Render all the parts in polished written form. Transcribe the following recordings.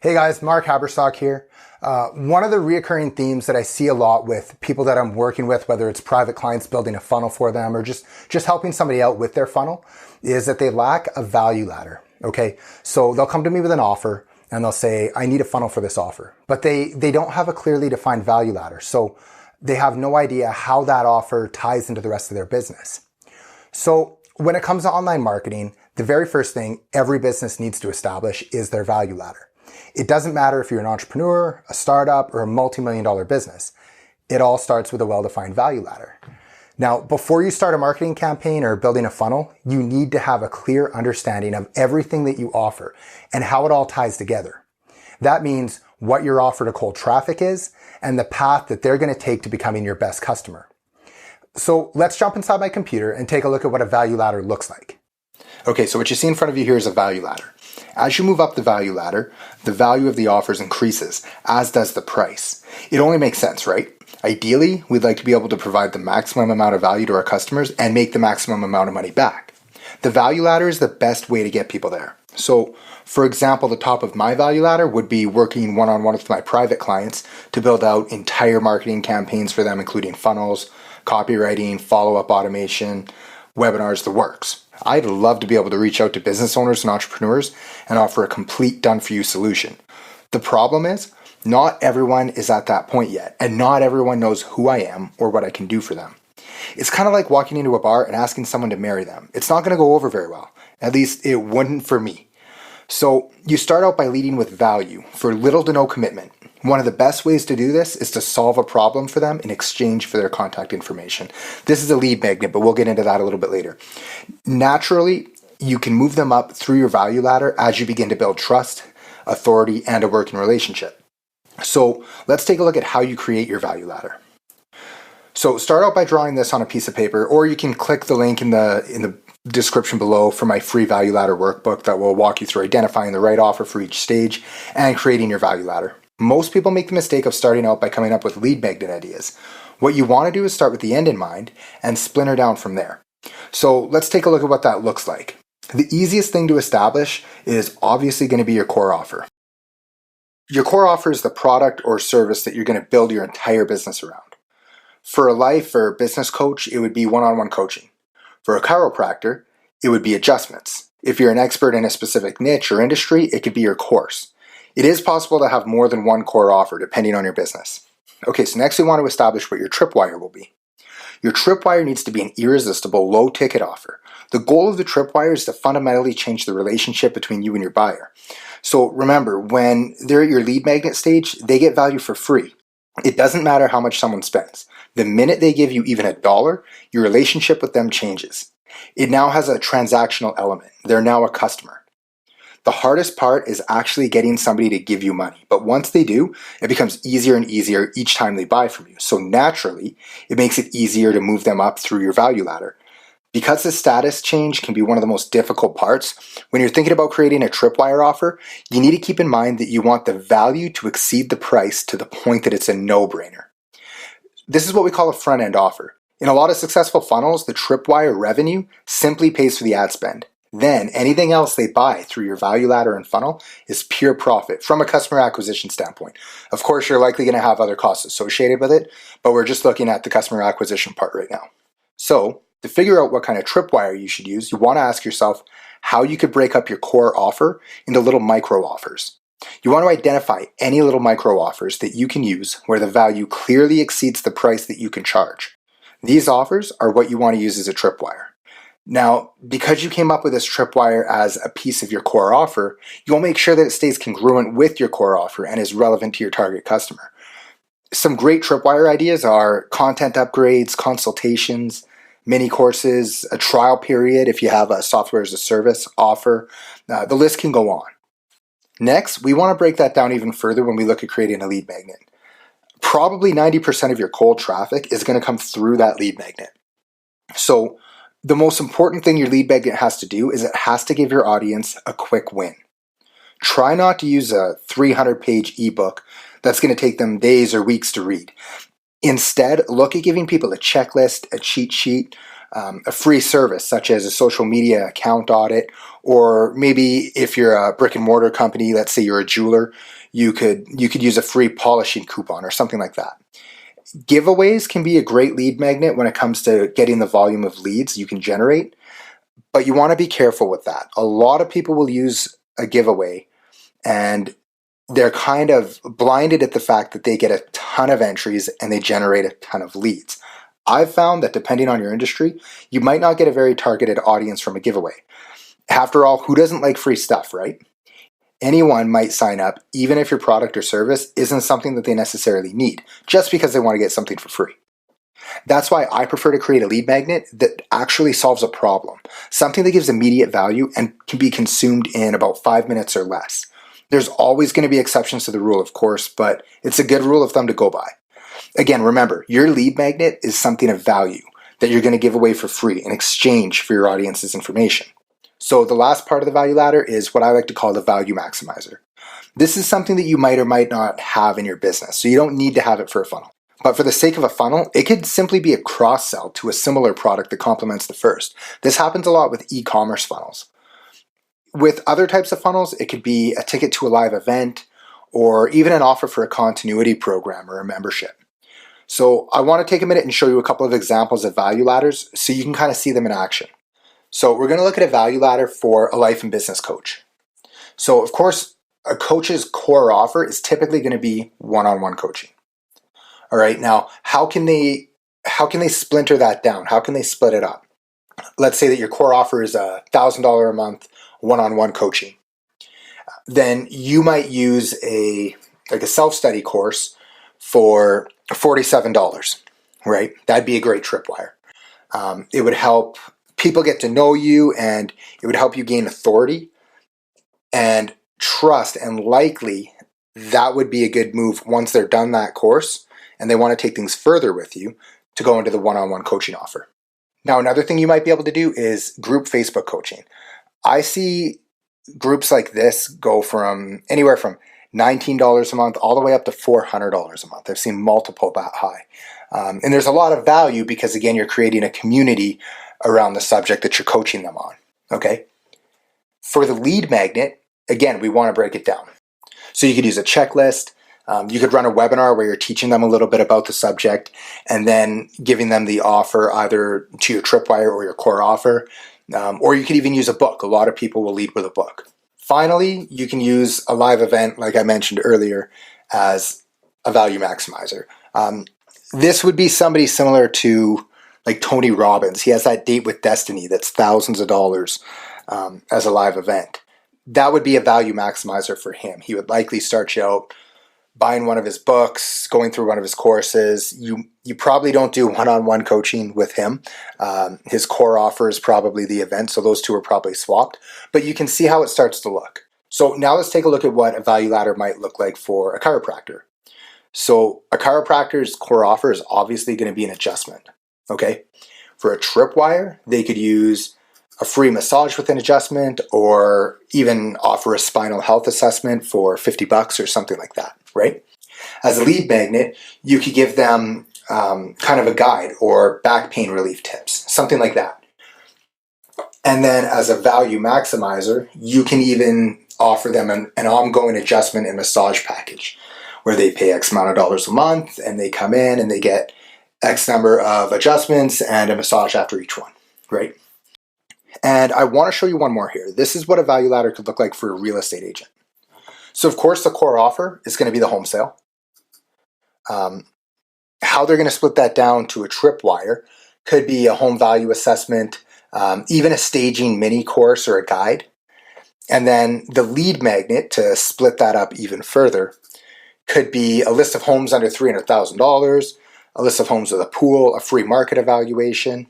Hey guys, Mark Haberstock here. One of the reoccurring themes that I see a lot with people that I'm working with, whether it's private clients building a funnel for them or just helping somebody out with their funnel, is that they lack a value ladder. Okay, so they'll come to me with an offer and they'll say, I need a funnel for this offer, but they don't have a clearly defined value ladder. So they have no idea how that offer ties into the rest of their business. So when it comes to online marketing, the very first thing every business needs to establish is their value ladder. It doesn't matter if you're an entrepreneur, a startup, or a multi-million-dollar business. It all starts with a well-defined value ladder. Now, before you start a marketing campaign or building a funnel, you need to have a clear understanding of everything that you offer and how it all ties together. That means what your offer to cold traffic is and the path that they're going to take to becoming your best customer. So let's jump inside my computer and take a look at what a value ladder looks like. Okay, so what you see in front of you here is a value ladder. As you move up the value ladder, the value of the offers increases, as does the price. It only makes sense, right? Ideally, we'd like to be able to provide the maximum amount of value to our customers and make the maximum amount of money back. The value ladder is the best way to get people there. So, for example, the top of my value ladder would be working one-on-one with my private clients to build out entire marketing campaigns for them, including funnels, copywriting, follow-up automation, webinars, the works. I'd love to be able to reach out to business owners and entrepreneurs and offer a complete done-for-you solution. The problem is, not everyone is at that point yet, and not everyone knows who I am or what I can do for them. It's kind of like walking into a bar and asking someone to marry them. It's not going to go over very well. At least it wouldn't for me. So you start out by leading with value for little to no commitment. One of the best ways to do this is to solve a problem for them in exchange for their contact information. This is a lead magnet, but we'll get into that a little bit later. Naturally, you can move them up through your value ladder as you begin to build trust, authority, and a working relationship. So let's take a look at how you create your value ladder. So start out by drawing this on a piece of paper, or you can click the link in the description below for my free value ladder workbook that will walk you through identifying the right offer for each stage and creating your value ladder. Most people make the mistake of starting out by coming up with lead magnet ideas. What you want to do is start with the end in mind and splinter down from there. So let's take a look at what that looks like. The easiest thing to establish is obviously going to be your core offer. Your core offer is the product or service that you're going to build your entire business around. For a life or business coach, it would be one-on-one coaching. For a chiropractor, it would be adjustments. If you're an expert in a specific niche or industry, it could be your course. It is possible to have more than one core offer depending on your business. Okay, so next we want to establish what your tripwire will be. Your tripwire needs to be an irresistible, low-ticket offer. The goal of the tripwire is to fundamentally change the relationship between you and your buyer. So remember, when they're at your lead magnet stage, they get value for free. It doesn't matter how much someone spends. The minute they give you even $1, your relationship with them changes. It now has a transactional element. They're now a customer. The hardest part is actually getting somebody to give you money. But once they do, it becomes easier and easier each time they buy from you. So naturally, it makes it easier to move them up through your value ladder. Because the status change can be one of the most difficult parts, when you're thinking about creating a tripwire offer, you need to keep in mind that you want the value to exceed the price to the point that it's a no-brainer. This is what we call a front-end offer. In a lot of successful funnels, the tripwire revenue simply pays for the ad spend. Then anything else they buy through your value ladder and funnel is pure profit from a customer acquisition standpoint. Of course, you're likely going to have other costs associated with it, but we're just looking at the customer acquisition part right now. So, to figure out what kind of tripwire you should use, you want to ask yourself how you could break up your core offer into little micro offers. You want to identify any little micro offers that you can use where the value clearly exceeds the price that you can charge. These offers are what you want to use as a tripwire. Now, because you came up with this tripwire as a piece of your core offer, you'll make sure that it stays congruent with your core offer and is relevant to your target customer. Some great tripwire ideas are content upgrades, consultations, mini courses, a trial period if you have a software as a service offer. The list can go on. Next, we want to break that down even further when we look at creating a lead magnet. Probably 90% of your cold traffic is going to come through that lead magnet. So the most important thing your lead magnet has to do is it has to give your audience a quick win. Try not to use a 300-page ebook that's going to take them days or weeks to read. Instead, look at giving people a checklist, a cheat sheet, a free service such as a social media account audit, or maybe if you're a brick and mortar company, let's say you're a jeweler, you could use a free polishing coupon or something like that. Giveaways can be a great lead magnet when it comes to getting the volume of leads you can generate, but you want to be careful with that. A lot of people will use a giveaway and they're kind of blinded at the fact that they get a ton of entries and they generate a ton of leads. I've found that depending on your industry, you might not get a very targeted audience from a giveaway. After all, who doesn't like free stuff, right? Anyone might sign up, even if your product or service isn't something that they necessarily need, just because they want to get something for free. That's why I prefer to create a lead magnet that actually solves a problem, something that gives immediate value and can be consumed in about 5 minutes or less. There's always going to be exceptions to the rule, of course, but it's a good rule of thumb to go by. Again, remember, your lead magnet is something of value that you're going to give away for free in exchange for your audience's information. So the last part of the value ladder is what I like to call the value maximizer. This is something that you might or might not have in your business, so you don't need to have it for a funnel. But for the sake of a funnel, it could simply be a cross-sell to a similar product that complements the first. This happens a lot with e-commerce funnels. With other types of funnels, it could be a ticket to a live event or even an offer for a continuity program or a membership. So I want to take a minute and show you a couple of examples of value ladders so you can kind of see them in action. So we're going to look at a value ladder for a life and business coach. So of course, a coach's core offer is typically going to be one-on-one coaching. All right, now how can they splinter that down? How can they split it up? Let's say that your core offer is $1,000 a month one-on-one coaching. Then you might use a self-study course for $47, right? That'd be a great tripwire. It would help people get to know you, and it would help you gain authority and trust, and likely that would be a good move once they're done that course and they want to take things further with you to go into the one-on-one coaching offer. Now, another thing you might be able to do is group Facebook coaching. I see groups like this go from anywhere from $19 a month all the way up to $400 a month. I've seen multiple that high. And there's a lot of value because, again, you're creating a community around the subject that you're coaching them on, okay? For the lead magnet, again, we want to break it down. So you could use a checklist. You could run a webinar where you're teaching them a little bit about the subject and then giving them the offer either to your tripwire or your core offer. Or you could even use a book. A lot of people will lead with a book. Finally, you can use a live event, like I mentioned earlier, as a value maximizer. This would be somebody similar to like Tony Robbins. He has that Date with Destiny that's thousands of dollars as a live event. That would be a value maximizer for him. He would likely start you out buying one of his books, going through one of his courses. You probably don't do one-on-one coaching with him. His core offer is probably the event, so those two are probably swapped. But you can see how it starts to look. So now let's take a look at what a value ladder might look like for a chiropractor. So a chiropractor's core offer is obviously going to be an adjustment, okay? For a tripwire, they could use a free massage with an adjustment or even offer a spinal health assessment for $50 or something like that, right? As a lead magnet, you could give them kind of a guide or back pain relief tips, something like that. And then as a value maximizer, you can even offer them an ongoing adjustment and massage package where they pay X amount of dollars a month and they come in and they get X number of adjustments and a massage after each one, right? And I want to show you one more here. This is what a value ladder could look like for a real estate agent. So of course the core offer is going to be the home sale. How they're going to split that down to a tripwire could be a home value assessment, even a staging mini course or a guide. And then the lead magnet, to split that up even further, could be a list of homes under $300,000, a list of homes with a pool, a free market evaluation.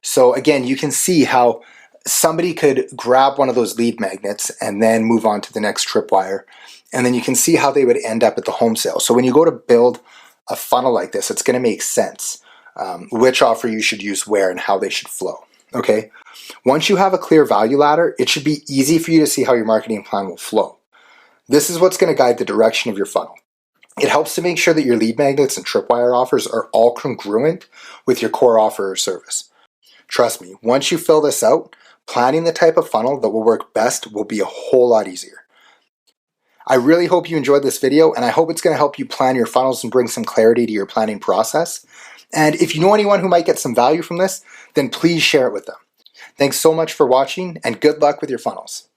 So again, you can see how somebody could grab one of those lead magnets and then move on to the next tripwire. And then you can see how they would end up at the home sale. So when you go to build a funnel like this, it's going to make sense which offer you should use where and how they should flow. Okay. Once you have a clear value ladder, it should be easy for you to see how your marketing plan will flow. This is what's going to guide the direction of your funnel. It helps to make sure that your lead magnets and tripwire offers are all congruent with your core offer or service. Trust me, once you fill this out, planning the type of funnel that will work best will be a whole lot easier. I really hope you enjoyed this video, and I hope it's going to help you plan your funnels and bring some clarity to your planning process. And if you know anyone who might get some value from this, then please share it with them. Thanks so much for watching, and good luck with your funnels.